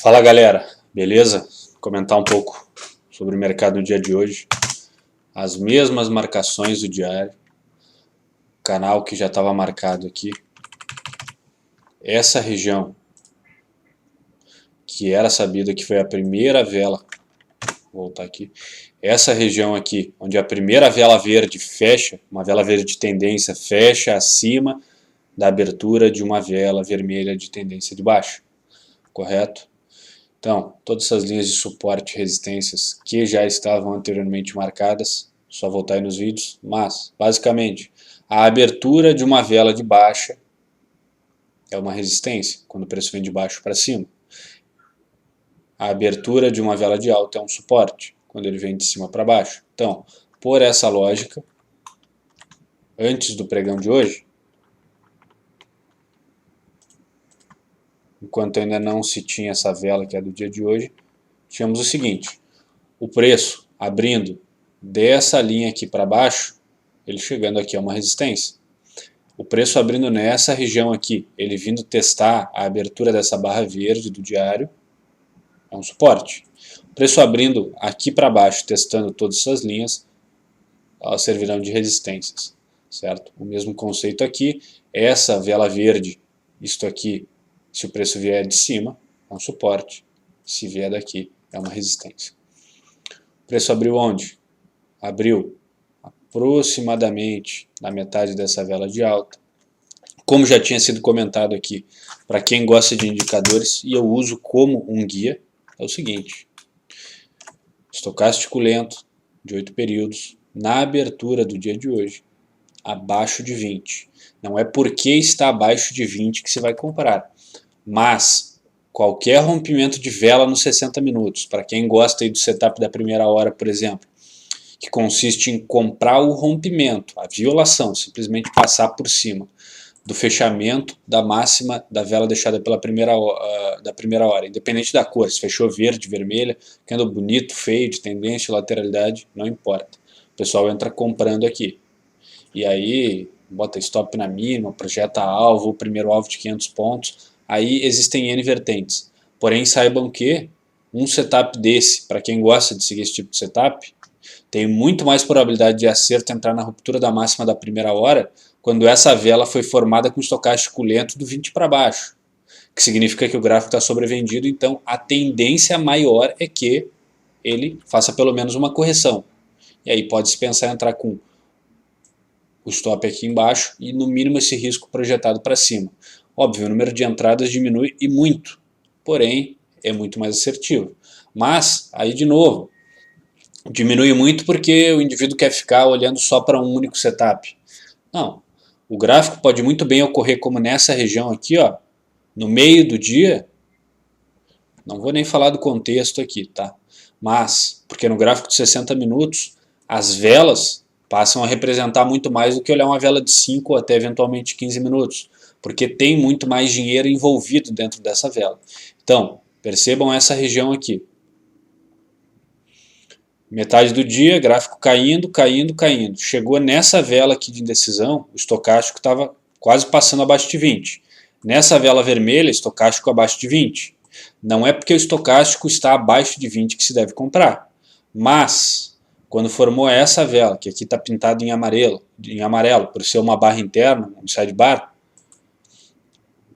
Fala galera, beleza? Comentar um pouco sobre o mercado no dia de hoje. As mesmas marcações do diário, canal que já estava marcado aqui. Essa região que era sabida que foi a primeira vela, vou voltar aqui. Essa região aqui, onde a primeira vela verde fecha, uma vela verde de tendência fecha acima da abertura de uma vela vermelha de tendência de baixa, correto? Então, todas essas linhas de suporte e resistências que já estavam anteriormente marcadas, só voltar aí nos vídeos, mas, basicamente, a abertura de uma vela de baixa é uma resistência, quando o preço vem de baixo para cima. A abertura de uma vela de alta é um suporte, quando ele vem de cima para baixo. Então, por essa lógica, antes do pregão de hoje, enquanto ainda não se tinha essa vela que é do dia de hoje, tínhamos o seguinte: o preço abrindo dessa linha aqui para baixo, ele chegando aqui a uma resistência. O preço abrindo nessa região aqui, ele vindo testar a abertura dessa barra verde do diário, é um suporte. O preço abrindo aqui para baixo, testando todas essas linhas, elas servirão de resistências, certo? O mesmo conceito aqui, essa vela verde, isto aqui, se o preço vier de cima, é um suporte. Se vier daqui, é uma resistência. O preço abriu onde? Abriu aproximadamente na metade dessa vela de alta. Como já tinha sido comentado aqui, para quem gosta de indicadores, e eu uso como um guia, é o seguinte: estocástico lento, de 8 períodos, na abertura do dia de hoje, abaixo de 20. Não é porque está abaixo de 20 que você vai comprar, mas qualquer rompimento de vela nos 60 minutos, para quem gosta aí do setup da primeira hora, por exemplo, que consiste em comprar o rompimento, a violação, simplesmente passar por cima do fechamento da máxima da vela deixada pela primeira hora, independente da cor, se fechou verde, vermelha, candle bonito, feio, de tendência, lateralidade, não importa. O pessoal entra comprando aqui. E aí, bota stop na mínima, projeta alvo, o primeiro alvo de 500 pontos, aí existem N vertentes. Porém, saibam que um setup desse, para quem gosta de seguir esse tipo de setup, tem muito mais probabilidade de acerto entrar na ruptura da máxima da primeira hora quando essa vela foi formada com estocástico lento do 20 para baixo, que significa que o gráfico está sobrevendido, então a tendência maior é que ele faça pelo menos uma correção. E aí pode-se pensar em entrar com o stop aqui embaixo e no mínimo esse risco projetado para cima. Óbvio, o número de entradas diminui e muito, porém é muito mais assertivo. Mas, aí de novo, diminui muito porque o indivíduo quer ficar olhando só para um único setup. Não, o gráfico pode muito bem ocorrer como nessa região aqui, ó, no meio do dia. Não vou nem falar do contexto aqui, tá? Mas, porque no gráfico de 60 minutos, as velas passam a representar muito mais do que olhar uma vela de 5 ou até eventualmente 15 minutos, porque tem muito mais dinheiro envolvido dentro dessa vela. Então, percebam essa região aqui. Metade do dia, gráfico caindo, caindo, caindo. Chegou nessa vela aqui de indecisão, o estocástico estava quase passando abaixo de 20. Nessa vela vermelha, estocástico abaixo de 20. Não é porque o estocástico está abaixo de 20 que se deve comprar. Mas, quando formou essa vela, que aqui está pintado em amarelo, por ser uma barra interna, um sidebar,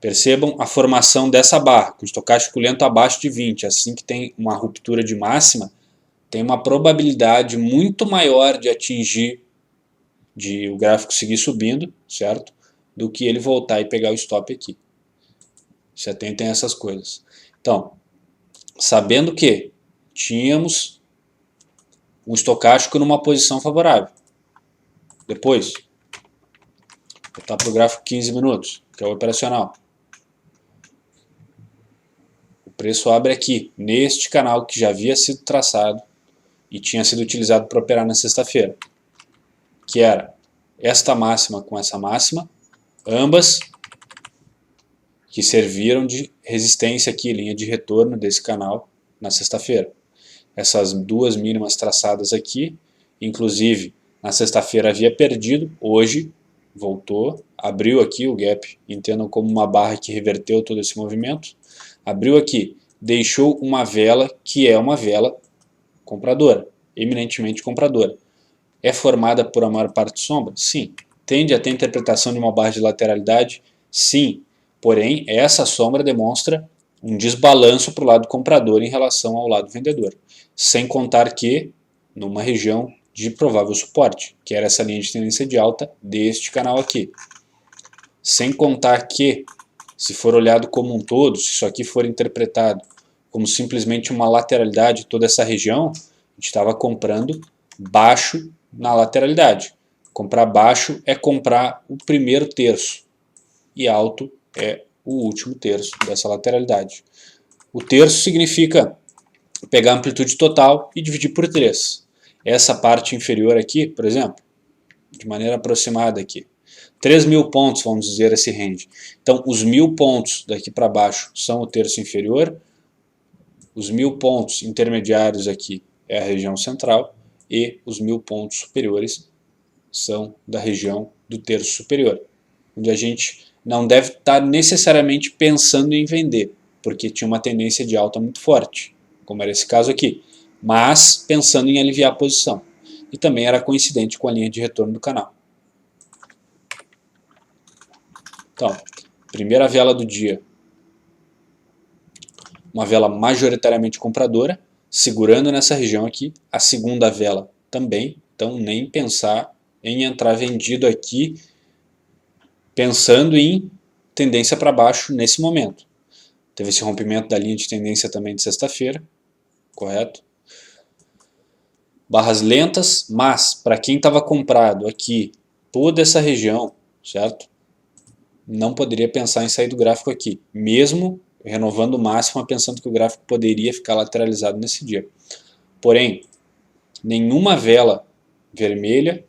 percebam a formação dessa barra, com o estocástico lento abaixo de 20. Assim que tem uma ruptura de máxima, tem uma probabilidade muito maior de atingir, de o gráfico seguir subindo, certo? Do que ele voltar e pegar o stop aqui. Se atentem a essas coisas. Então, sabendo que tínhamos um estocástico numa posição favorável. Depois, vou voltar para o gráfico 15 minutos, que é o operacional. O preço abre aqui, neste canal que já havia sido traçado e tinha sido utilizado para operar na sexta-feira, que era esta máxima com essa máxima, ambas que serviram de resistência aqui, linha de retorno desse canal na sexta-feira. Essas duas mínimas traçadas aqui, inclusive na sexta-feira havia perdido, hoje voltou, abriu aqui o gap, entendam como uma barra que reverteu todo esse movimento, abriu aqui, deixou uma vela que é uma vela compradora, eminentemente compradora. É formada por a maior parte de sombra? Sim. Tende a ter interpretação de uma barra de lateralidade? Sim. Porém, essa sombra demonstra um desbalanço para o lado comprador em relação ao lado vendedor. Sem contar que, numa região de provável suporte, que era essa linha de tendência de alta deste canal aqui. Sem contar que, se for olhado como um todo, se isso aqui for interpretado como simplesmente uma lateralidade de toda essa região, a gente estava comprando baixo na lateralidade. Comprar baixo é comprar o primeiro terço e alto é o último terço dessa lateralidade. O terço significa pegar a amplitude total e dividir por 3. Essa parte inferior aqui, por exemplo, de maneira aproximada aqui, 3.000 pontos, vamos dizer, esse range. Então, os 1.000 pontos daqui para baixo são o terço inferior, os 1.000 pontos intermediários aqui é a região central e os 1.000 pontos superiores são da região do terço superior, onde a gente não deve estar necessariamente pensando em vender, porque tinha uma tendência de alta muito forte, como era esse caso aqui, mas pensando em aliviar a posição. E também era coincidente com a linha de retorno do canal. Então, primeira vela do dia, uma vela majoritariamente compradora, segurando nessa região aqui. A segunda vela também, então nem pensar em entrar vendido aqui, pensando em tendência para baixo nesse momento. Teve esse rompimento da linha de tendência também de sexta-feira, correto? Barras lentas, mas para quem estava comprado aqui, toda essa região, certo? Não poderia pensar em sair do gráfico aqui, mesmo renovando o máximo, pensando que o gráfico poderia ficar lateralizado nesse dia. Porém, nenhuma vela vermelha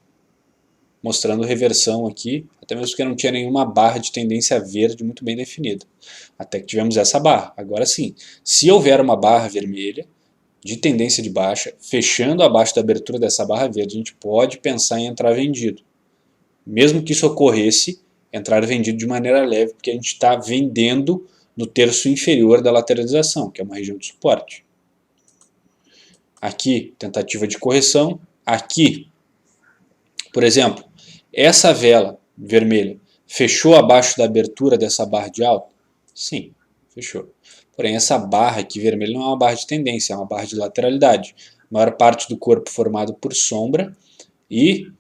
mostrando reversão aqui, até mesmo porque não tinha nenhuma barra de tendência verde muito bem definida. Até que tivemos essa barra. Agora sim, se houver uma barra vermelha de tendência de baixa, fechando abaixo da abertura dessa barra verde, a gente pode pensar em entrar vendido. Mesmo que isso ocorresse, entrar vendido de maneira leve, porque a gente está vendendo no terço inferior da lateralização, que é uma região de suporte. Aqui, tentativa de correção. Aqui, por exemplo, essa vela vermelha fechou abaixo da abertura dessa barra de alta? Sim, fechou. Porém, essa barra aqui vermelha não é uma barra de tendência, é uma barra de lateralidade. A maior parte do corpo formado por sombra, e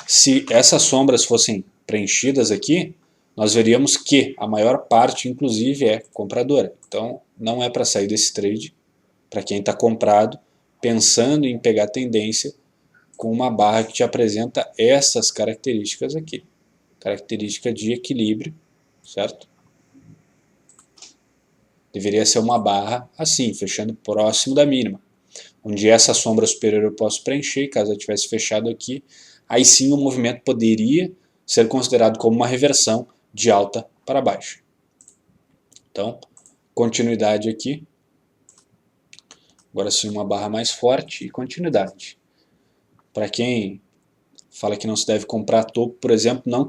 se essas sombras fossem preenchidas aqui, nós veríamos que a maior parte, inclusive, é compradora. Então, não é para sair desse trade, para quem está comprado, pensando em pegar tendência com uma barra que te apresenta essas características aqui. Característica de equilíbrio, certo? Deveria ser uma barra assim, fechando próximo da mínima, onde essa sombra superior eu posso preencher, caso eu tivesse fechado aqui, aí sim o movimento poderia ser considerado como uma reversão de alta para baixo. Então, continuidade aqui. Agora sim uma barra mais forte e continuidade. Para quem fala que não se deve comprar topo, por exemplo, não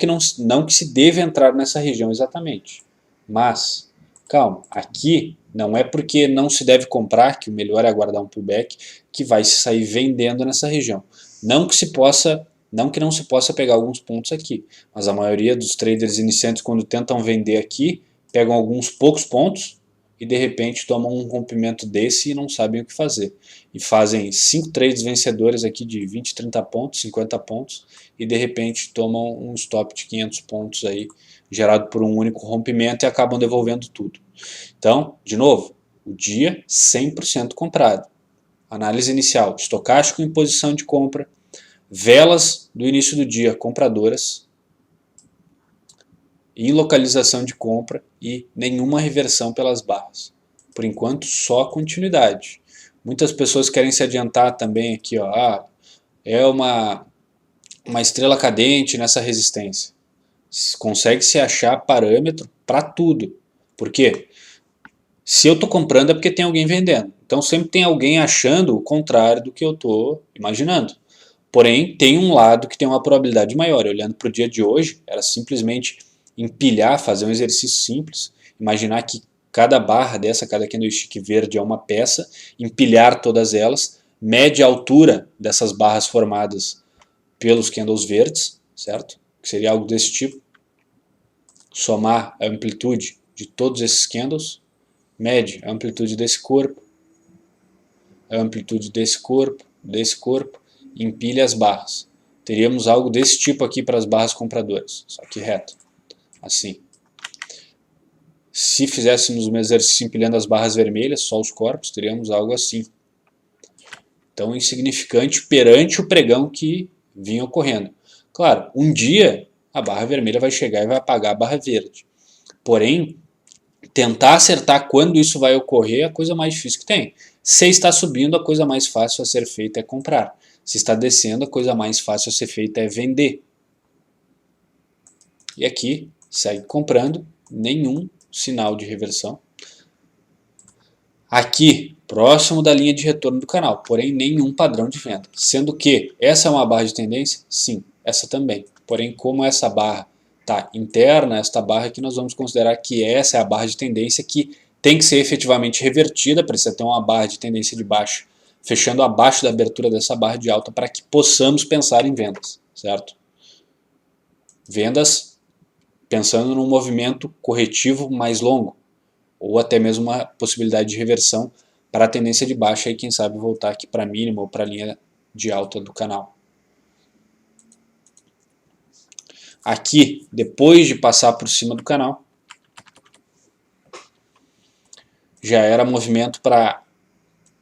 que se deve entrar nessa região exatamente, mas calma, aqui não é porque não se deve comprar, que o melhor é aguardar um pullback, que vai se sair vendendo nessa região. Não que não se possa pegar alguns pontos aqui, mas a maioria dos traders iniciantes, quando tentam vender aqui, pegam alguns poucos pontos e de repente tomam um rompimento desse e não sabem o que fazer. E fazem 5 trades vencedores aqui de 20, 30 pontos, 50 pontos, e de repente tomam um stop de 500 pontos aí, gerado por um único rompimento, e acabam devolvendo tudo. Então, de novo, o dia 100% comprado. Análise inicial, estocástico em posição de compra, velas do início do dia compradoras, em localização de compra e nenhuma reversão pelas barras. Por enquanto, só continuidade. Muitas pessoas querem se adiantar também aqui, ó, é uma estrela cadente nessa resistência. Consegue se achar parâmetro para tudo. Por quê? Se eu estou comprando é porque tem alguém vendendo. Então sempre tem alguém achando o contrário do que eu estou imaginando. Porém, tem um lado que tem uma probabilidade maior. Olhando para o dia de hoje, era simplesmente empilhar, fazer um exercício simples, imaginar que cada barra dessa, cada candlestick verde é uma peça, empilhar todas elas, mede a altura dessas barras formadas pelos candles verdes, certo? Que seria algo desse tipo. Somar a amplitude de todos esses candles, mede a amplitude desse corpo, a amplitude desse corpo, e empilha as barras. Teríamos algo desse tipo aqui para as barras compradoras, só que reto, assim. Se fizéssemos um exercício empilhando as barras vermelhas, só os corpos, teríamos algo assim. Então, insignificante perante o pregão que vinha ocorrendo. Claro, um dia a barra vermelha vai chegar e vai apagar a barra verde. Porém, tentar acertar quando isso vai ocorrer é a coisa mais difícil que tem. Se está subindo, a coisa mais fácil a ser feita é comprar. Se está descendo, a coisa mais fácil a ser feita é vender. E aqui, segue comprando, nenhum sinal de reversão. Aqui, próximo da linha de retorno do canal, porém nenhum padrão de venda. Sendo que essa é uma barra de tendência? Sim, essa também. Porém, como essa barra está interna, esta barra aqui nós vamos considerar que essa é a barra de tendência que tem que ser efetivamente revertida, precisa ter uma barra de tendência de baixa, fechando abaixo da abertura dessa barra de alta para que possamos pensar em vendas, certo? Vendas pensando num movimento corretivo mais longo, ou até mesmo uma possibilidade de reversão para a tendência de baixa e quem sabe voltar aqui para a mínima ou para a linha de alta do canal. Aqui, depois de passar por cima do canal, já era movimento para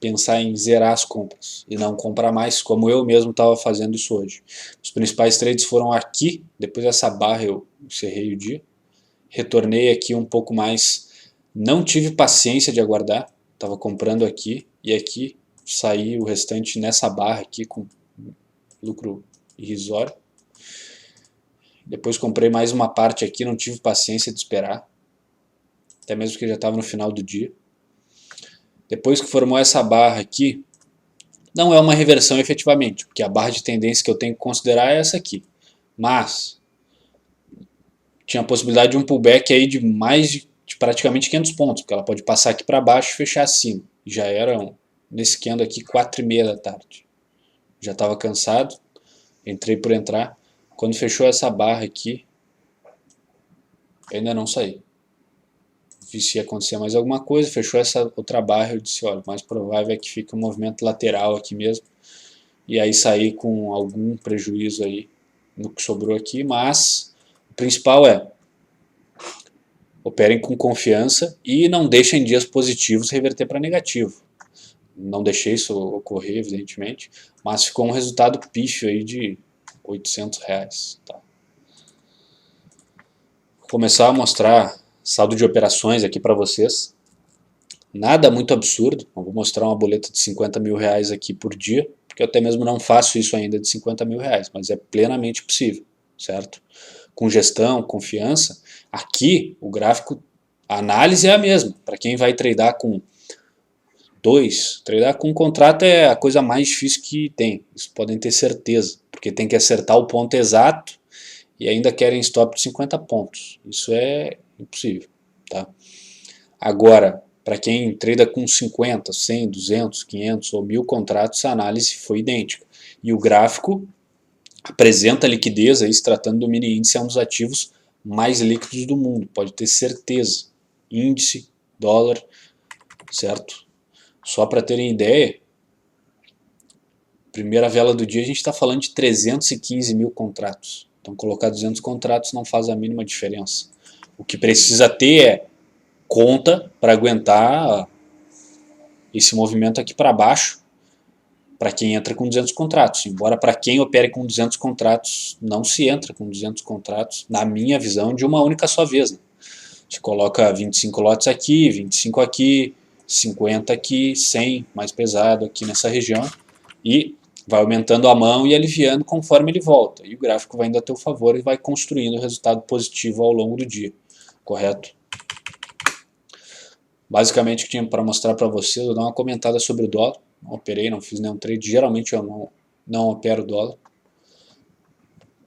pensar em zerar as compras e não comprar mais, como eu mesmo estava fazendo isso hoje. Os principais trades foram aqui, depois dessa barra eu encerrei o dia, retornei aqui um pouco mais, não tive paciência de aguardar, estava comprando aqui e aqui saí o restante nessa barra aqui com lucro irrisório. Depois comprei mais uma parte aqui, não tive paciência de esperar, até mesmo que já estava no final do dia. Depois que formou essa barra aqui, não é uma reversão efetivamente, porque a barra de tendência que eu tenho que considerar é essa aqui. Mas tinha a possibilidade de um pullback aí de mais de praticamente 500 pontos, porque ela pode passar aqui para baixo e fechar acima. Já eram, nesse candle aqui, 4h30 da tarde. Já estava cansado, entrei por entrar. Quando fechou essa barra aqui, eu ainda não saí. Vi se ia acontecer mais alguma coisa, fechou essa outra barra, eu disse, olha, o mais provável é que fique um movimento lateral aqui mesmo. E aí saí com algum prejuízo aí no que sobrou aqui, mas o principal é operem com confiança e não deixem dias positivos reverter para negativo. Não deixei isso ocorrer, evidentemente, mas ficou um resultado pífio aí de R$800. Tá? Vou começar a mostrar saldo de operações aqui para vocês. Nada muito absurdo, não vou mostrar uma boleta de R$50 mil aqui por dia, porque eu até mesmo não faço isso ainda de R$50 mil, mas é plenamente possível, certo? Com gestão, confiança, aqui o gráfico, a análise é a mesma. Para quem vai tradar com tradar com um contrato é a coisa mais difícil que tem, isso podem ter certeza, porque tem que acertar o ponto exato e ainda querem stop de 50 pontos, isso é impossível, tá? Agora, para quem trada com 50, 100, 200, 500 ou 1000 contratos, a análise foi idêntica. E o gráfico apresenta liquidez, aí, se tratando do mini índice, é um dos ativos mais líquidos do mundo, pode ter certeza. Índice, dólar, certo? Só para terem ideia, primeira vela do dia a gente está falando de 315 mil contratos. Então colocar 200 contratos não faz a mínima diferença. O que precisa ter é conta para aguentar esse movimento aqui para baixo, para quem entra com 200 contratos. Embora para quem opere com 200 contratos, não se entra com 200 contratos, na minha visão, de uma única só vez. Né? Você coloca 25 lotes aqui, 25 aqui, 50 aqui, 100 mais pesado aqui nessa região e vai aumentando a mão e aliviando conforme ele volta. E o gráfico vai indo a teu favor e vai construindo o resultado positivo ao longo do dia, correto? Basicamente o que tinha para mostrar para vocês, eu vou dar uma comentada sobre o dólar. Não operei, não fiz nenhum trade, geralmente eu não opero dólar.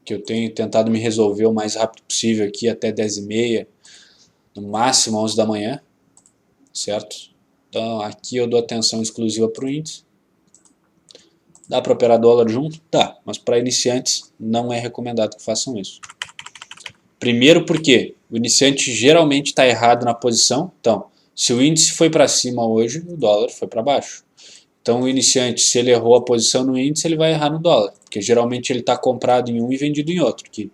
Que eu tenho tentado me resolver o mais rápido possível aqui até 10h30, no máximo 11 da manhã. certo? Então aqui eu dou atenção exclusiva para o índice. Dá para operar dólar junto? Dá, mas para iniciantes não é recomendado que façam isso. Primeiro porque o iniciante geralmente está errado na posição. Então, se o índice foi para cima hoje, o dólar foi para baixo. Então o iniciante, se ele errou a posição no índice, ele vai errar no dólar, porque geralmente ele está comprado em um e vendido em outro, que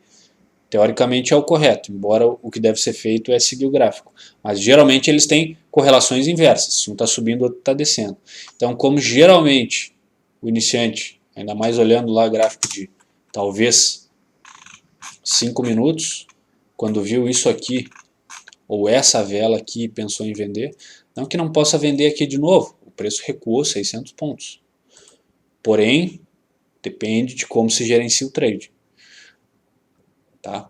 teoricamente é o correto, embora o que deve ser feito é seguir o gráfico. Mas geralmente eles têm correlações inversas, se um está subindo, o outro está descendo. Então, como geralmente o iniciante, ainda mais olhando lá o gráfico de talvez 5 minutos, quando viu isso aqui, ou essa vela aqui e pensou em vender, não que não possa vender aqui de novo, o preço recuou 600 pontos. Porém, depende de como se gerencia o trade. Tá?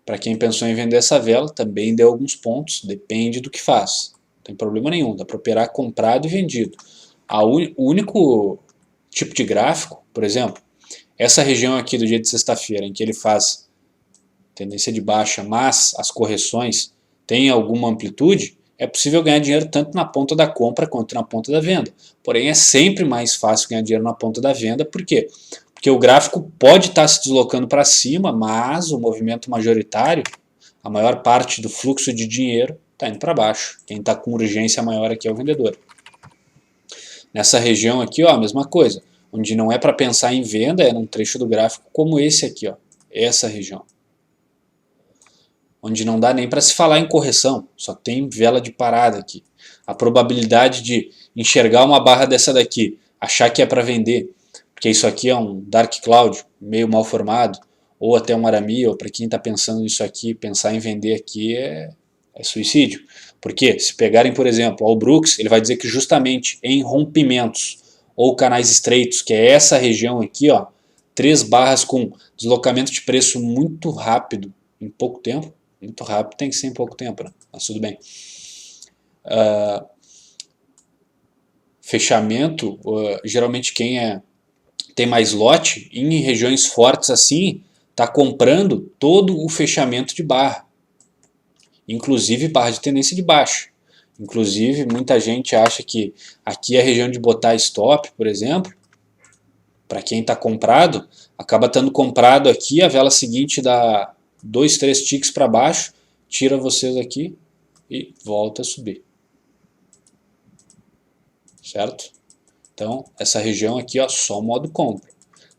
Para quem pensou em vender essa vela, também deu alguns pontos, depende do que faz. Não tem problema nenhum, dá para operar comprado e vendido. O único tipo de gráfico, por exemplo, essa região aqui do dia de sexta-feira, em que ele faz tendência de baixa, mas as correções têm alguma amplitude, é possível ganhar dinheiro tanto na ponta da compra quanto na ponta da venda. Porém, é sempre mais fácil ganhar dinheiro na ponta da venda, por quê? Porque o gráfico pode estar se deslocando para cima, mas o movimento majoritário, a maior parte do fluxo de dinheiro, está indo para baixo. Quem está com urgência maior aqui é o vendedor. Nessa região aqui, ó, a mesma coisa. Onde não é para pensar em venda, é num trecho do gráfico como esse aqui, ó, essa região. Onde não dá nem para se falar em correção, só tem vela de parada aqui. A probabilidade de enxergar uma barra dessa daqui, achar que é para vender, porque isso aqui é um dark cloud meio mal formado, ou até um arame, ou para quem está pensando nisso aqui, pensar em vender aqui é suicídio. Porque se pegarem, por exemplo, o Brooks, ele vai dizer que justamente em rompimentos ou canais estreitos, que é essa região aqui, ó, 3 barras com deslocamento de preço muito rápido em pouco tempo, muito rápido tem que ser em pouco tempo, né? Mas tudo bem. Fechamento, geralmente quem tem mais lote, em regiões fortes assim, está comprando todo o fechamento de barra, inclusive barra de tendência de baixa. Inclusive, muita gente acha que aqui é a região de botar stop, por exemplo, para quem está comprado, acaba estando comprado aqui, a vela seguinte dá 2, 3 ticks para baixo, tira vocês aqui e volta a subir. Certo? Então, essa região aqui, ó, só modo compra.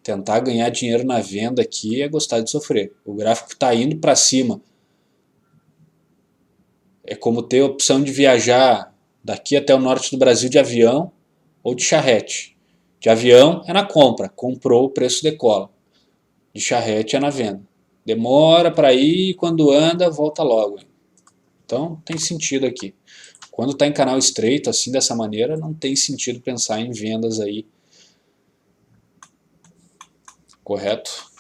Tentar ganhar dinheiro na venda aqui é gostar de sofrer. O gráfico está indo para cima. É como ter a opção de viajar daqui até o norte do Brasil de avião ou de charrete. De avião é na compra, comprou, o preço decola. De charrete é na venda. Demora para ir e quando anda, volta logo. Então tem sentido aqui. Quando está em canal estreito, assim dessa maneira, não tem sentido pensar em vendas aí. Correto?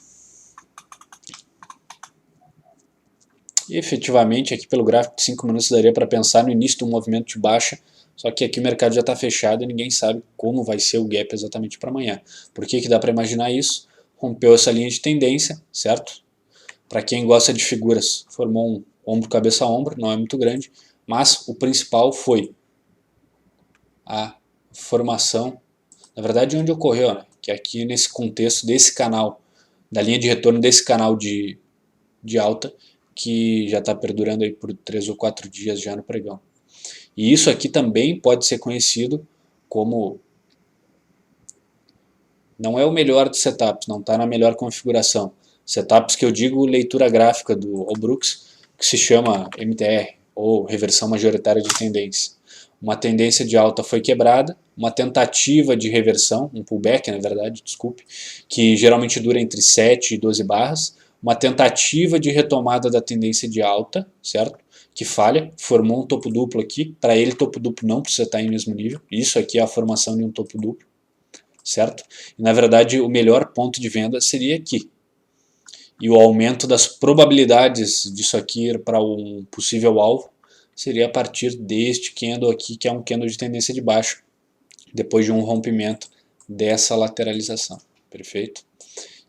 E efetivamente aqui pelo gráfico de 5 minutos daria para pensar no início do movimento de baixa, só que aqui o mercado já está fechado e ninguém sabe como vai ser o gap exatamente para amanhã. Por que dá para imaginar isso? Rompeu essa linha de tendência, certo? Para quem gosta de figuras, formou um ombro, cabeça, ombro, não é muito grande, mas o principal foi a formação, na verdade onde ocorreu, né? Que aqui nesse contexto desse canal, da linha de retorno desse canal de alta, que já está perdurando aí por 3 ou 4 dias já no pregão. E isso aqui também pode ser conhecido como, não é o melhor dos setups, não está na melhor configuração. Setups que eu digo leitura gráfica do Brooks, que se chama MTR, ou reversão majoritária de tendência. Uma tendência de alta foi quebrada, uma tentativa de reversão, um pullback na verdade, desculpe, que geralmente dura entre 7 e 12 barras, uma tentativa de retomada da tendência de alta, certo? Que falha, formou um topo duplo aqui, para ele topo duplo não precisa estar em mesmo nível, isso aqui é a formação de um topo duplo, certo? E na verdade o melhor ponto de venda seria aqui. E o aumento das probabilidades disso aqui ir para um possível alvo seria a partir deste candle aqui, que é um candle de tendência de baixo, depois de um rompimento dessa lateralização, perfeito?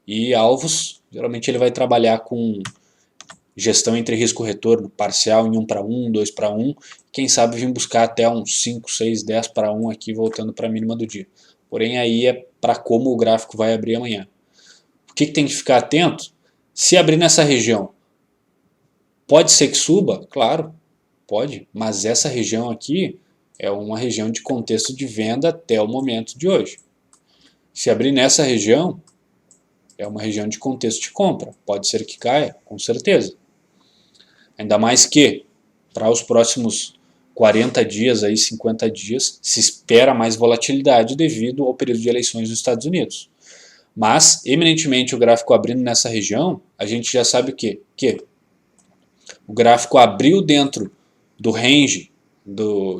E alvos, geralmente ele vai trabalhar com gestão entre risco-retorno parcial em 1 para 1, 2 para 1, quem sabe vir buscar até uns 5, 6, 10 para 1 aqui, voltando para a mínima do dia. Porém, aí é para como o gráfico vai abrir amanhã. O que tem que ficar atento? Se abrir nessa região, pode ser que suba? Claro, pode, mas essa região aqui é uma região de contexto de venda até o momento de hoje. Se abrir nessa região, é uma região de contexto de compra. Pode ser que caia, com certeza. Ainda mais que, para os próximos 40 dias, aí, 50 dias, se espera mais volatilidade devido ao período de eleições dos Estados Unidos. Mas, eminentemente, o gráfico abrindo nessa região, a gente já sabe o quê? Que o gráfico abriu dentro do range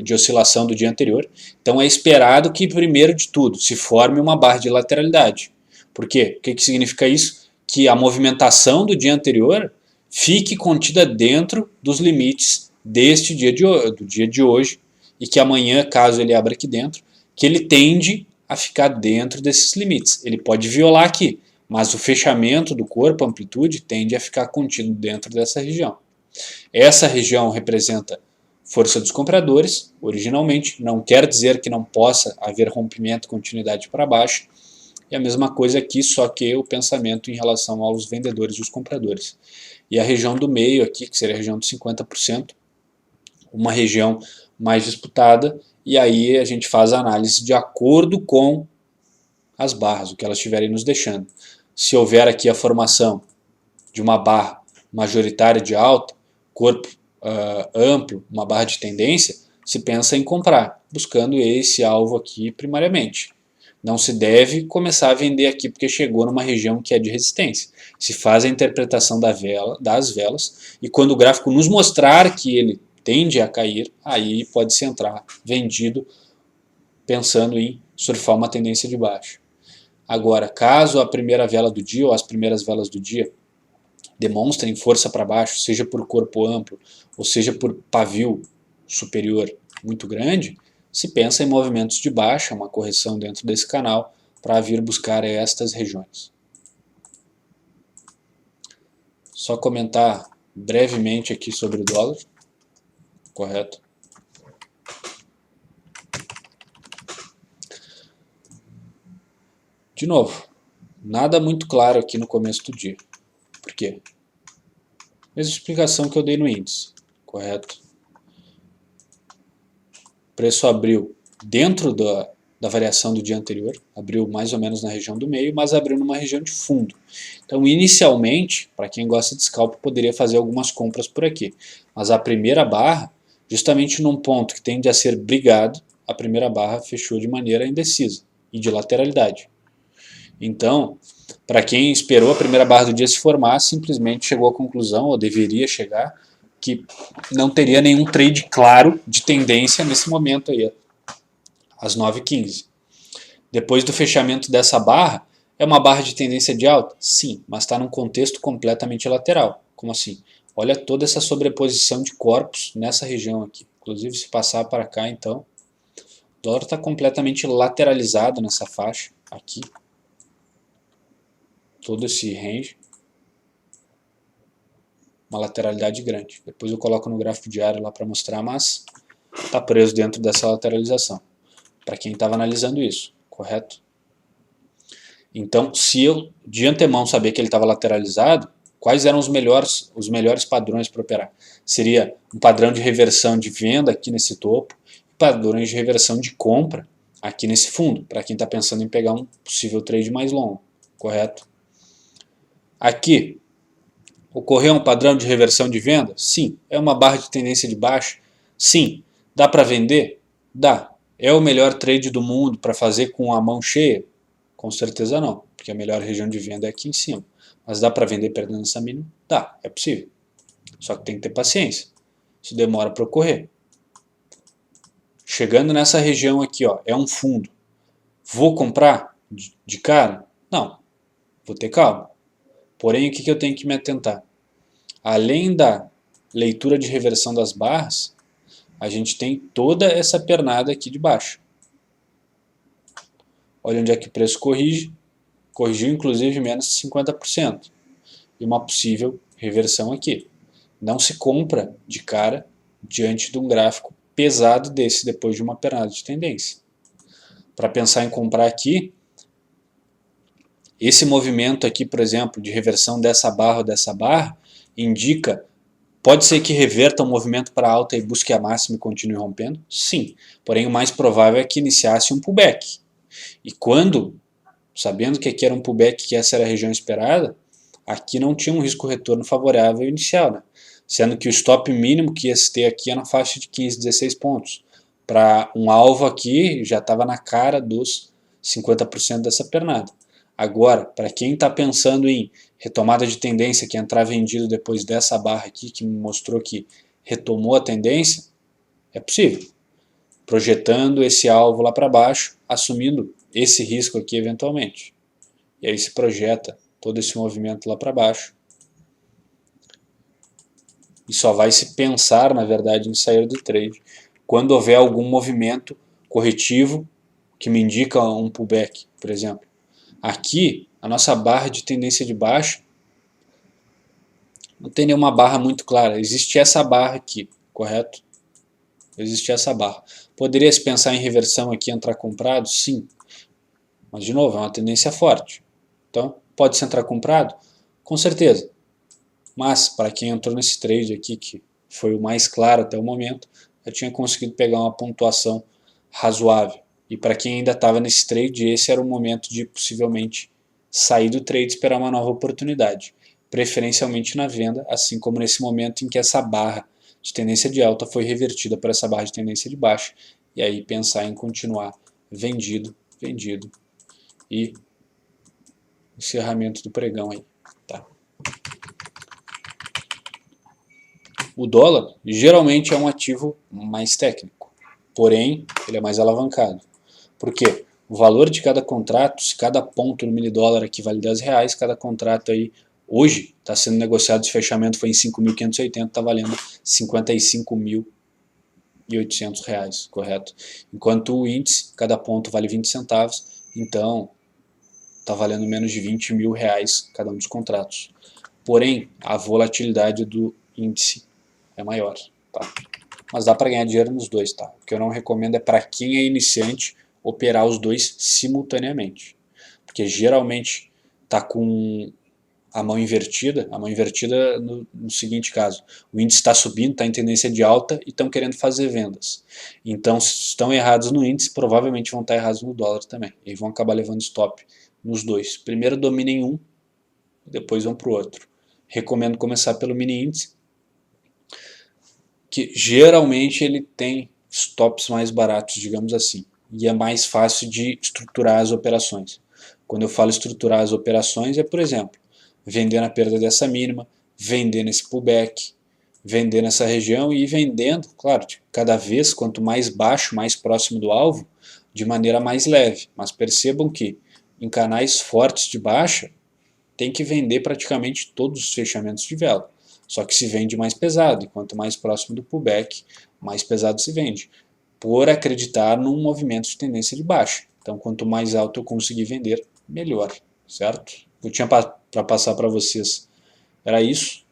de oscilação do dia anterior. Então é esperado que, primeiro de tudo, se forme uma barra de lateralidade. Por quê? O que significa isso? Que a movimentação do dia anterior fique contida dentro dos limites deste do dia de hoje, e que amanhã, caso ele abra aqui dentro, que ele tende a ficar dentro desses limites. Ele pode violar aqui, mas o fechamento do corpo, a amplitude, tende a ficar contido dentro dessa região. Essa região representa força dos compradores, originalmente, não quer dizer que não possa haver rompimento e continuidade para baixo, e a mesma coisa aqui, só que o pensamento em relação aos vendedores e os compradores. E a região do meio aqui, que seria a região dos 50%, uma região mais disputada, e aí a gente faz a análise de acordo com as barras, o que elas estiverem nos deixando. Se houver aqui a formação de uma barra majoritária de alta, corpo amplo, uma barra de tendência, se pensa em comprar, buscando esse alvo aqui primariamente. Não se deve começar a vender aqui porque chegou numa região que é de resistência. Se faz a interpretação das velas, e quando o gráfico nos mostrar que ele tende a cair, aí pode-se entrar vendido pensando em surfar uma tendência de baixo. Agora, caso a primeira vela do dia ou as primeiras velas do dia demonstrem força para baixo, seja por corpo amplo ou seja por pavio superior muito grande, se pensa em movimentos de baixa, uma correção dentro desse canal para vir buscar estas regiões. Só comentar brevemente aqui sobre o dólar, correto? De novo, nada muito claro aqui no começo do dia. Por quê? Mesma explicação que eu dei no índice, correto? O preço abriu dentro da variação do dia anterior, abriu mais ou menos na região do meio, mas abriu numa região de fundo. Então, inicialmente, para quem gosta de scalp, poderia fazer algumas compras por aqui. Mas a primeira barra, justamente num ponto que tende a ser brigado, a primeira barra fechou de maneira indecisa e de lateralidade. Então, para quem esperou a primeira barra do dia se formar, simplesmente chegou à conclusão, ou deveria chegar, que não teria nenhum trade claro de tendência nesse momento aí, às 9h15. Depois do fechamento dessa barra, é uma barra de tendência de alta? Sim, mas está num contexto completamente lateral. Como assim? Olha toda essa sobreposição de corpos nessa região aqui. Inclusive, se passar para cá, então, o dólar está completamente lateralizado nessa faixa aqui. Todo esse range, uma lateralidade grande. Depois eu coloco no gráfico diário lá para mostrar, mas está preso dentro dessa lateralização. Para quem estava analisando isso, correto? Então, se eu de antemão saber que ele estava lateralizado, quais eram os melhores padrões para operar? Seria um padrão de reversão de venda aqui nesse topo, e padrões de reversão de compra aqui nesse fundo, para quem está pensando em pegar um possível trade mais longo, correto? Aqui, ocorreu um padrão de reversão de venda? Sim. É uma barra de tendência de baixa? Sim. Dá para vender? Dá. É o melhor trade do mundo para fazer com a mão cheia? Com certeza não, porque a melhor região de venda é aqui em cima. Mas dá para vender perdendo essa mínima? Dá, é possível. Só que tem que ter paciência. Isso demora para ocorrer. Chegando nessa região aqui, ó, é um fundo. Vou comprar de cara? Não. Vou ter calma. Porém, o que eu tenho que me atentar? Além da leitura de reversão das barras, a gente tem toda essa pernada aqui de baixo. Olha onde é que o preço corrige. Corrigiu inclusive menos de 50%. E uma possível reversão aqui. Não se compra de cara diante de um gráfico pesado desse depois de uma pernada de tendência. Para pensar em comprar aqui, esse movimento aqui, por exemplo, de reversão dessa barra ou dessa barra, indica, pode ser que reverta o movimento para alta e busque a máxima e continue rompendo? Sim, porém o mais provável é que iniciasse um pullback. E quando, sabendo que aqui era um pullback, que essa era a região esperada, aqui não tinha um risco-retorno favorável inicial, né? Sendo que o stop mínimo que ia ter aqui é na faixa de 15, 16 pontos. Para um alvo aqui, já estava na cara dos 50% dessa pernada. Agora, para quem está pensando em retomada de tendência, que entrar vendido depois dessa barra aqui, que me mostrou que retomou a tendência, é possível. Projetando esse alvo lá para baixo, assumindo esse risco aqui eventualmente. E aí se projeta todo esse movimento lá para baixo. E só vai se pensar, na verdade, em sair do trade quando houver algum movimento corretivo que me indica um pullback, por exemplo. Aqui, a nossa barra de tendência de baixa não tem nenhuma barra muito clara. Existe essa barra aqui, correto? Existe essa barra. Poderia se pensar em reversão aqui, entrar comprado? Sim. Mas, de novo, é uma tendência forte. Então, pode-se entrar comprado? Com certeza. Mas, para quem entrou nesse trade aqui, que foi o mais claro até o momento, eu tinha conseguido pegar uma pontuação razoável. E para quem ainda estava nesse trade, esse era o momento de possivelmente sair do trade e esperar uma nova oportunidade. Preferencialmente na venda, assim como nesse momento em que essa barra de tendência de alta foi revertida para essa barra de tendência de baixa. E aí pensar em continuar vendido e encerramento do pregão aí. Tá? O dólar geralmente é um ativo mais técnico, porém ele é mais alavancado. Por quê? O valor de cada contrato, se cada ponto no mini dólar aqui vale R$10, cada contrato aí hoje está sendo negociado, esse fechamento foi em 5.580, está valendo 55.800 reais, correto? Enquanto o índice, cada ponto vale 20 centavos, então está valendo menos de 20 mil reais cada um dos contratos. Porém, a volatilidade do índice é maior, tá? Mas dá para ganhar dinheiro nos dois, tá? O que eu não recomendo é para quem é iniciante operar os dois simultaneamente, porque geralmente tá com a mão invertida no seguinte caso: o índice está subindo, está em tendência de alta e estão querendo fazer vendas. Então, se estão errados no índice, provavelmente vão estar errados no dólar também, e vão acabar levando stop nos dois. Primeiro dominem um, depois vão para o outro. Recomendo começar pelo mini índice, que geralmente ele tem stops mais baratos, digamos assim, e é mais fácil de estruturar as operações. Quando eu falo estruturar as operações, é, por exemplo, vender na perda dessa mínima, vender nesse pullback, vender nessa região e ir vendendo, claro, cada vez quanto mais baixo, mais próximo do alvo, de maneira mais leve. Mas percebam que em canais fortes de baixa, tem que vender praticamente todos os fechamentos de vela. Só que se vende mais pesado, e quanto mais próximo do pullback, mais pesado se vende, por acreditar num movimento de tendência de baixa. Então, quanto mais alto eu conseguir vender, melhor, certo? Eu tinha para passar para vocês, era isso.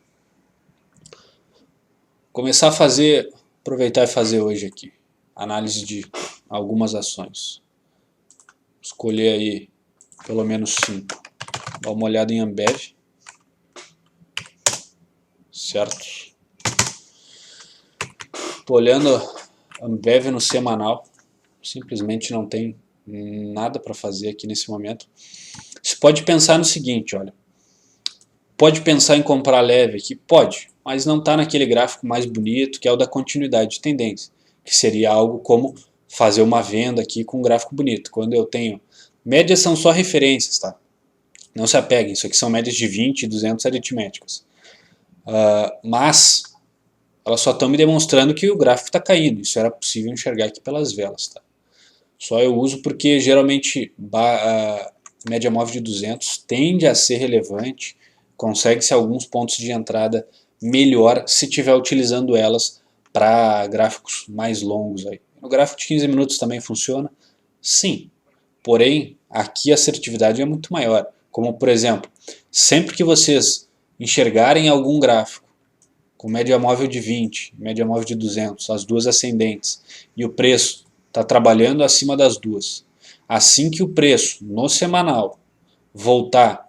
Começar a fazer, aproveitar e fazer hoje aqui, análise de algumas ações. Escolher aí pelo menos 5. Dá uma olhada em Ambev, certo? Estou olhando Ambev no semanal, simplesmente não tem nada para fazer aqui nesse momento. Você pode pensar no seguinte, olha, pode pensar em comprar leve aqui? Pode, mas não está naquele gráfico mais bonito, que é o da continuidade de tendência, que seria algo como fazer uma venda aqui com um gráfico bonito. Quando eu tenho, médias são só referências, tá? Não se apeguem, isso aqui são médias de 20 e 200 aritméticas. Mas elas só estão me demonstrando que o gráfico está caindo. Isso era possível enxergar aqui pelas velas, tá? Só eu uso porque geralmente a média móvel de 200 tende a ser relevante, consegue-se alguns pontos de entrada melhor se estiver utilizando elas para gráficos mais longos. Aí. No gráfico de 15 minutos também funciona? Sim, porém aqui a assertividade é muito maior. Como por exemplo, sempre que vocês enxergarem algum gráfico com média móvel de 20, média móvel de 200, as duas ascendentes, e o preço está trabalhando acima das duas. Assim que o preço no semanal voltar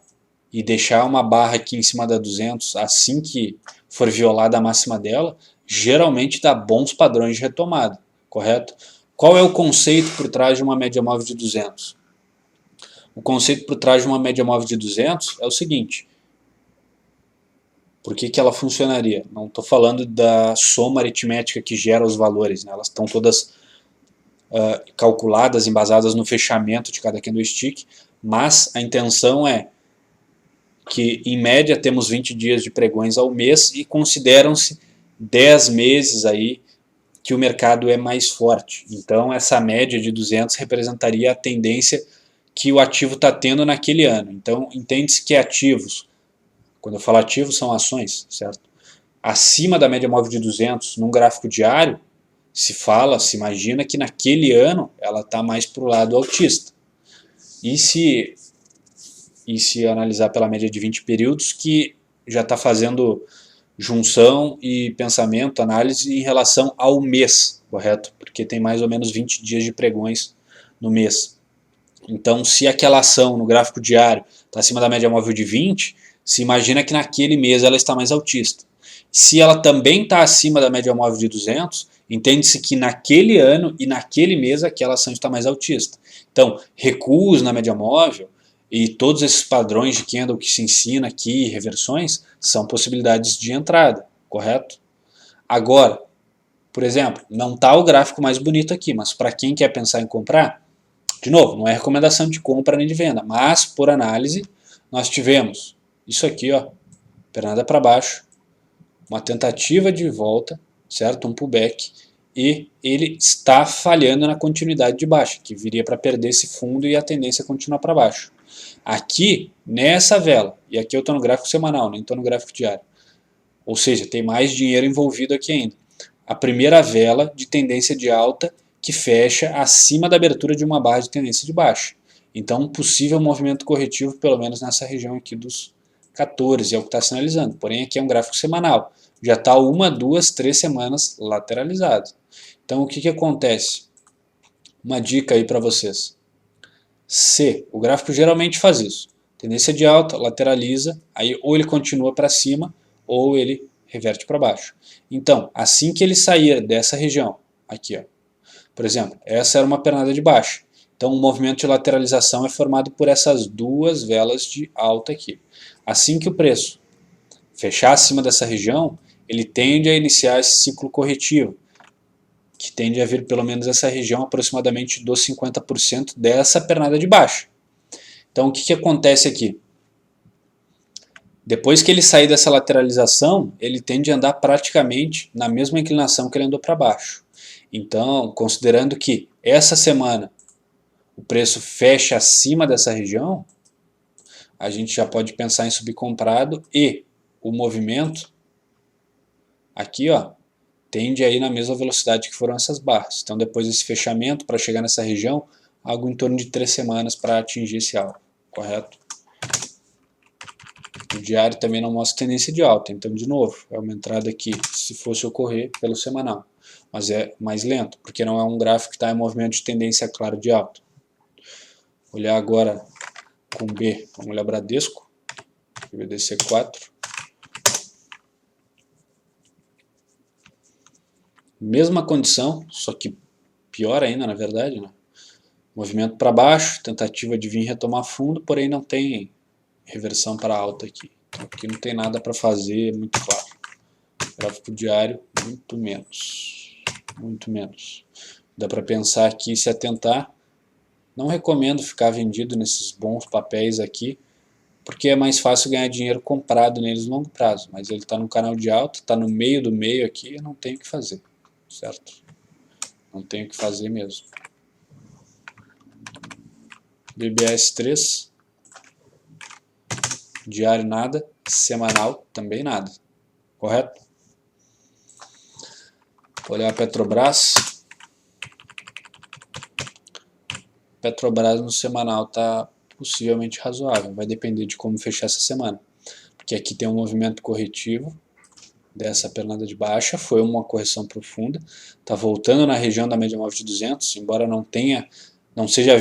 e deixar uma barra aqui em cima da 200, assim que for violada a máxima dela, geralmente dá bons padrões de retomada, correto? Qual é o conceito por trás de uma média móvel de 200? O conceito por trás de uma média móvel de 200 é o seguinte: por que ela funcionaria? Não estou falando da soma aritmética que gera os valores, né? Elas estão todas calculadas, embasadas no fechamento de cada candlestick, mas a intenção é que em média temos 20 dias de pregões ao mês e consideram-se 10 meses aí que o mercado é mais forte. Então essa média de 200 representaria a tendência que o ativo está tendo naquele ano. Então entende-se que ativos, quando eu falo ativos são ações, certo? Acima da média móvel de 200 num gráfico diário, se imagina que naquele ano ela está mais para o lado altista. E se analisar pela média de 20 períodos, que já está fazendo junção e pensamento, análise em relação ao mês, correto? Porque tem mais ou menos 20 dias de pregões no mês. Então, se aquela ação no gráfico diário está acima da média móvel de 20, se imagina que naquele mês ela está mais altista. Se ela também está acima da média móvel de 200, entende-se que naquele ano e naquele mês aquela ação está mais altista. Então, recuos na média móvel e todos esses padrões de candle que se ensina aqui, reversões, são possibilidades de entrada, correto? Agora, por exemplo, não está o gráfico mais bonito aqui, mas para quem quer pensar em comprar, de novo, não é recomendação de compra nem de venda, mas por análise, nós tivemos isso aqui, ó, pernada para baixo, uma tentativa de volta, certo? Um pullback, e ele está falhando na continuidade de baixa, que viria para perder esse fundo e a tendência é continuar para baixo. Aqui, nessa vela, e aqui eu estou no gráfico semanal, nem estou no gráfico diário, ou seja, tem mais dinheiro envolvido aqui ainda. A primeira vela de tendência de alta que fecha acima da abertura de uma barra de tendência de baixa. Então, um possível movimento corretivo, pelo menos nessa região aqui dos 14, é o que está sinalizando. Porém, aqui é um gráfico semanal. Já está 1, 2, 3 semanas lateralizado. Então, o que acontece? Uma dica aí para vocês. Se o gráfico geralmente faz isso, tendência de alta, lateraliza, aí ou ele continua para cima ou ele reverte para baixo. Então, assim que ele sair dessa região, aqui, ó, por exemplo, essa era uma pernada de baixa. Então, o movimento de lateralização é formado por essas duas velas de alta aqui. Assim que o preço fechar acima dessa região, ele tende a iniciar esse ciclo corretivo, que tende a vir pelo menos essa região aproximadamente dos 50% dessa pernada de baixa. Então, o que acontece aqui? Depois que ele sair dessa lateralização, ele tende a andar praticamente na mesma inclinação que ele andou para baixo. Então, considerando que essa semana o preço fecha acima dessa região, a gente já pode pensar em subir comprado e o movimento aqui, ó, tende a ir na mesma velocidade que foram essas barras. Então, depois desse fechamento, para chegar nessa região, algo em torno de 3 semanas para atingir esse alvo, correto? O diário também não mostra tendência de alta, então, de novo, é uma entrada aqui, se fosse ocorrer pelo semanal. Mas é mais lento, porque não é um gráfico que está em movimento de tendência clara de alta. Olhar agora com B, vamos olhar Bradesco, BDC4. Mesma condição, só que pior ainda, na verdade, né? Movimento para baixo, tentativa de vir retomar fundo, porém não tem reversão para alta aqui. Então, aqui não tem nada para fazer, é muito claro. Gráfico diário, muito menos. Muito menos. Dá para pensar aqui e se atentar. Não recomendo ficar vendido nesses bons papéis aqui, porque é mais fácil ganhar dinheiro comprado neles no longo prazo. Mas ele está no canal de alta, está no meio do meio aqui, eu não tenho o que fazer, certo? Não tenho o que fazer mesmo. BBS 3, diário nada, semanal também nada, correto? Vou olhar a Petrobras. Petrobras no semanal está possivelmente razoável, vai depender de como fechar essa semana, porque aqui tem um movimento corretivo, dessa pernada de baixa, foi uma correção profunda, está voltando na região da média móvel de 200, embora não seja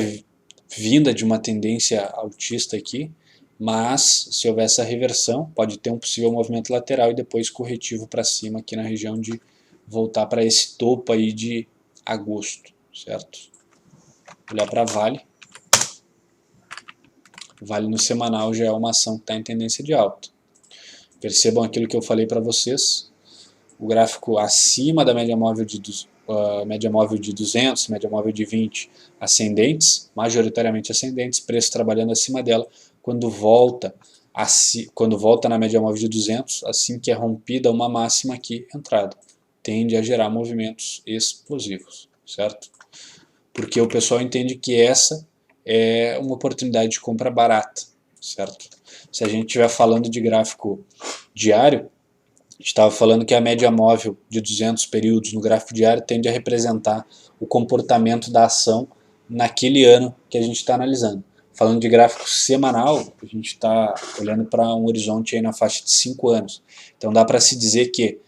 vinda de uma tendência altista aqui, mas se houver essa reversão, pode ter um possível movimento lateral e depois corretivo para cima aqui na região de voltar para esse topo aí de agosto, certo? Olhar para Vale. Vale no semanal já é uma ação que está em tendência de alta. Percebam aquilo que eu falei para vocês, o gráfico acima da média móvel de 200, média móvel de 20 ascendentes, majoritariamente ascendentes, preço trabalhando acima dela, quando volta na média móvel de 200, assim que é rompida uma máxima aqui, entrada, tende a gerar movimentos explosivos, certo? Porque o pessoal entende que essa é uma oportunidade de compra barata, certo? Se a gente estiver falando de gráfico diário, a gente estava falando que a média móvel de 200 períodos no gráfico diário tende a representar o comportamento da ação naquele ano que a gente está analisando. Falando de gráfico semanal, a gente está olhando para um horizonte aí na faixa de 5 anos. Então dá para se dizer que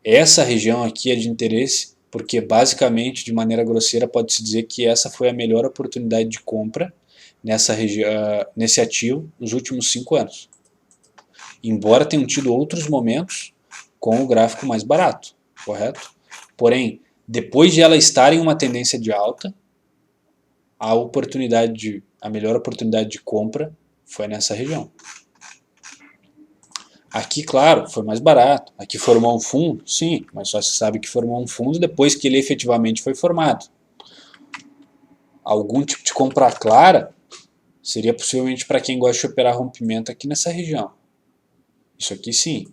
essa região aqui é de interesse, porque basicamente, de maneira grosseira, pode-se dizer que essa foi a melhor oportunidade de compra nesse ativo nos últimos 5 anos. Embora tenham tido outros momentos com o gráfico mais barato, correto? Porém, depois de ela estar em uma tendência de alta, a melhor oportunidade de compra foi nessa região. Aqui, claro, foi mais barato. Aqui formou um fundo? Sim, mas só se sabe que formou um fundo depois que ele efetivamente foi formado. Algum tipo de compra clara seria possivelmente para quem gosta de operar rompimento aqui nessa região. Isso aqui sim.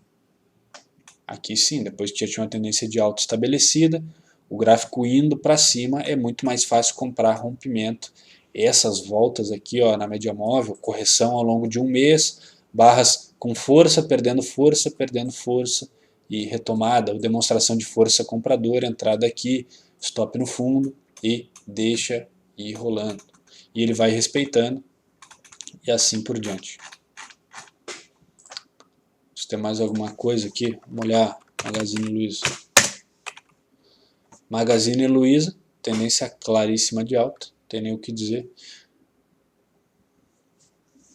Aqui sim, depois que já tinha uma tendência de alta estabelecida, o gráfico indo para cima é muito mais fácil comprar rompimento. Essas voltas aqui ó, na média móvel, correção ao longo de um mês, barras com força, perdendo força e retomada, ou demonstração de força compradora, entrada aqui, stop no fundo e deixa ir rolando. E ele vai respeitando e assim por diante. Se tem mais alguma coisa aqui, vamos olhar Magazine Luiza. Magazine Luiza, tendência claríssima de alta, não tem nem o que dizer.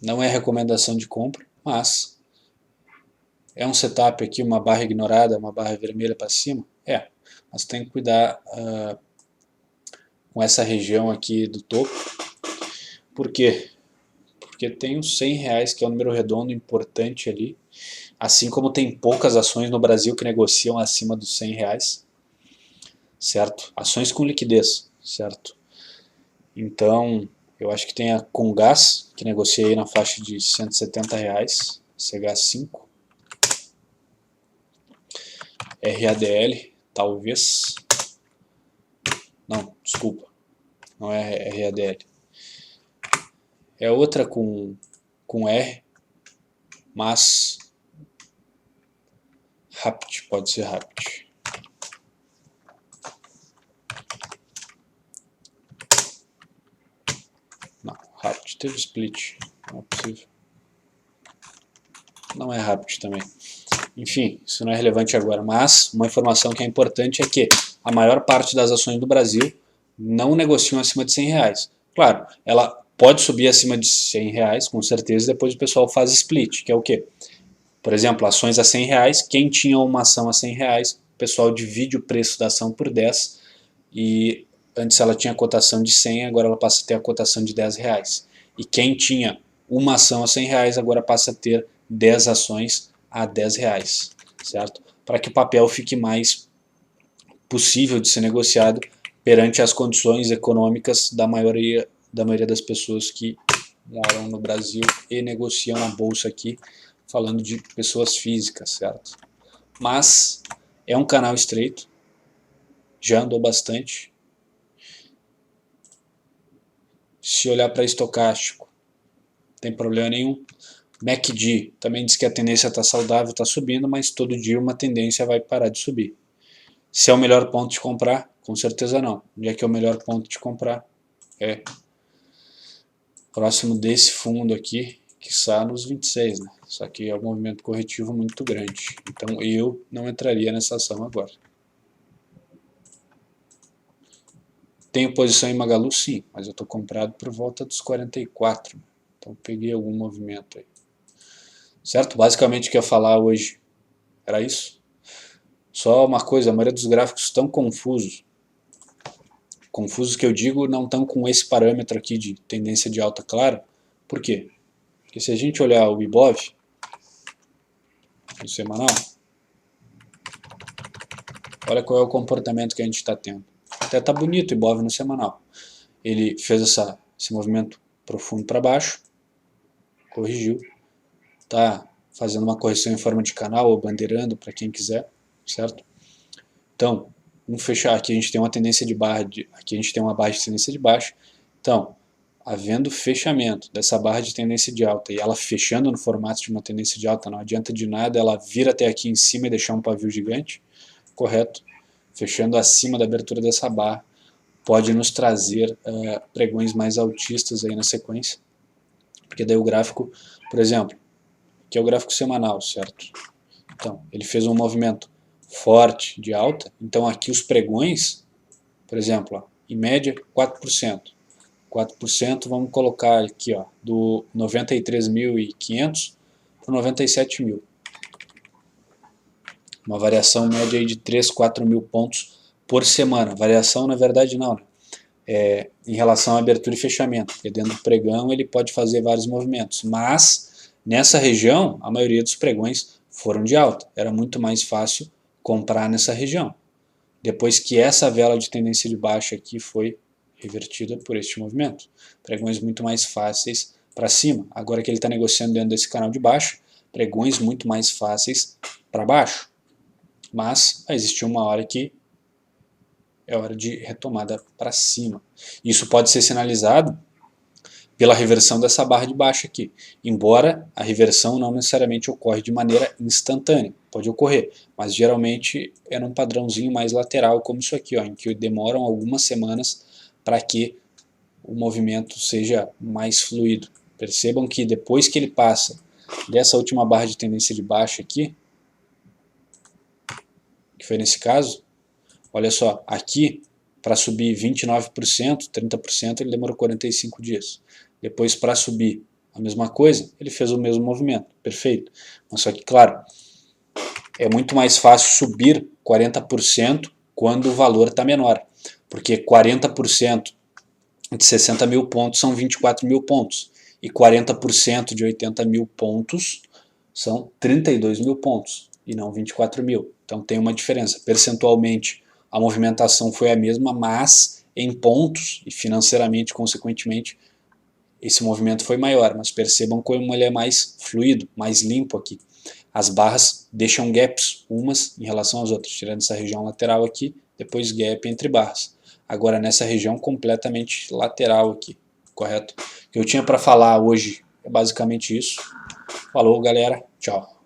Não é recomendação de compra, mas é um setup aqui, uma barra ignorada, uma barra vermelha para cima? É, mas tem que cuidar com essa região aqui do topo. Por quê? Porque tem os R$100, que é um número redondo importante ali, assim como tem poucas ações no Brasil que negociam acima dos R$100, certo? Ações com liquidez, certo? Então, eu acho que tem a Comgás, que negocia aí na faixa de R$170, CH5. RADL, talvez. Não, desculpa. Não é RADL. É outra com R, mas Rapt, pode ser Rapt. Não, Rapt teve split, não é possível. Não é Rapt também. Enfim, isso não é relevante agora, mas uma informação que é importante é que a maior parte das ações do Brasil não negociam acima de R$100. Claro, ela pode subir acima de R$100, com certeza, e depois o pessoal faz split, que é o quê? Por exemplo, ações a R$100, quem tinha uma ação a R$100, o pessoal divide o preço da ação por 10, e antes ela tinha a cotação de 100, agora ela passa a ter a cotação de R$10. E quem tinha uma ação a R$100, agora passa a ter 10 ações a R$10, certo? Para que o papel fique mais possível de ser negociado perante as condições econômicas da maioria das pessoas que moram no Brasil e negociam na bolsa aqui, falando de pessoas físicas, certo? Mas é um canal estreito, já andou bastante. Se olhar para estocástico, não tem problema nenhum. MACD também diz que a tendência está saudável, está subindo, mas todo dia uma tendência vai parar de subir. Se é o melhor ponto de comprar? Com certeza não. Onde é que é o melhor ponto de comprar? É próximo desse fundo aqui, que está nos 26, né? Só que é um movimento corretivo muito grande. Então eu não entraria nessa ação agora. Tenho posição em Magalu, sim, mas eu estou comprado por volta dos 44. Então peguei algum movimento aí. Certo? Basicamente o que eu ia falar hoje era isso. Só uma coisa, a maioria dos gráficos estão confusos. Confusos que eu digo não estão com esse parâmetro aqui de tendência de alta clara. Por quê? Porque se a gente olhar o Ibov, no semanal, olha qual é o comportamento que a gente está tendo. Até está bonito o Ibov no semanal. Ele fez esse movimento profundo para baixo, corrigiu, está fazendo uma correção em forma de canal ou bandeirando para quem quiser, certo? Então, vamos fechar aqui, a gente tem uma tendência de barra, aqui a gente tem uma barra de tendência de baixa. Então, havendo fechamento dessa barra de tendência de alta e ela fechando no formato de uma tendência de alta, não adianta de nada ela vir até aqui em cima e deixar um pavio gigante, correto? Fechando acima da abertura dessa barra, pode nos trazer pregões mais altistas aí na sequência, porque daí o gráfico, por exemplo, aqui é o gráfico semanal, certo? Então, ele fez um movimento forte de alta, então aqui os pregões, por exemplo, ó, em média 4%. 4%, vamos colocar aqui, ó, do 93.500 para 97.000. Uma variação média aí de 3, 4 mil pontos por semana. Variação, na verdade, não, né? Em relação à abertura e fechamento. Porque dentro do pregão ele pode fazer vários movimentos. Mas, nessa região, a maioria dos pregões foram de alta. Era muito mais fácil comprar nessa região. Depois que essa vela de tendência de baixa aqui foi revertida por este movimento. Pregões muito mais fáceis para cima. Agora que ele está negociando dentro desse canal de baixa, pregões muito mais fáceis para baixo. Mas vai existir uma hora que é hora de retomada para cima. Isso pode ser sinalizado pela reversão dessa barra de baixa aqui. Embora a reversão não necessariamente ocorre de maneira instantânea, pode ocorrer, mas geralmente é num padrãozinho mais lateral, como isso aqui, ó, em que demoram algumas semanas para que o movimento seja mais fluido. Percebam que depois que ele passa dessa última barra de tendência de baixa aqui, que foi nesse caso, olha só, aqui para subir 29%, 30%, ele demorou 45 dias. Depois para subir a mesma coisa, ele fez o mesmo movimento, perfeito. Mas só que, claro, é muito mais fácil subir 40% quando o valor está menor, porque 40% de 60 mil pontos são 24 mil pontos, e 40% de 80 mil pontos são 32 mil pontos, e não 24 mil. Então tem uma diferença. Percentualmente, a movimentação foi a mesma, mas em pontos, e financeiramente, consequentemente, esse movimento foi maior, mas percebam como ele é mais fluido, mais limpo aqui. As barras deixam gaps umas em relação às outras, tirando essa região lateral aqui, depois gap entre barras. Agora nessa região completamente lateral aqui, correto? O que eu tinha para falar hoje é basicamente isso. Falou, galera, tchau.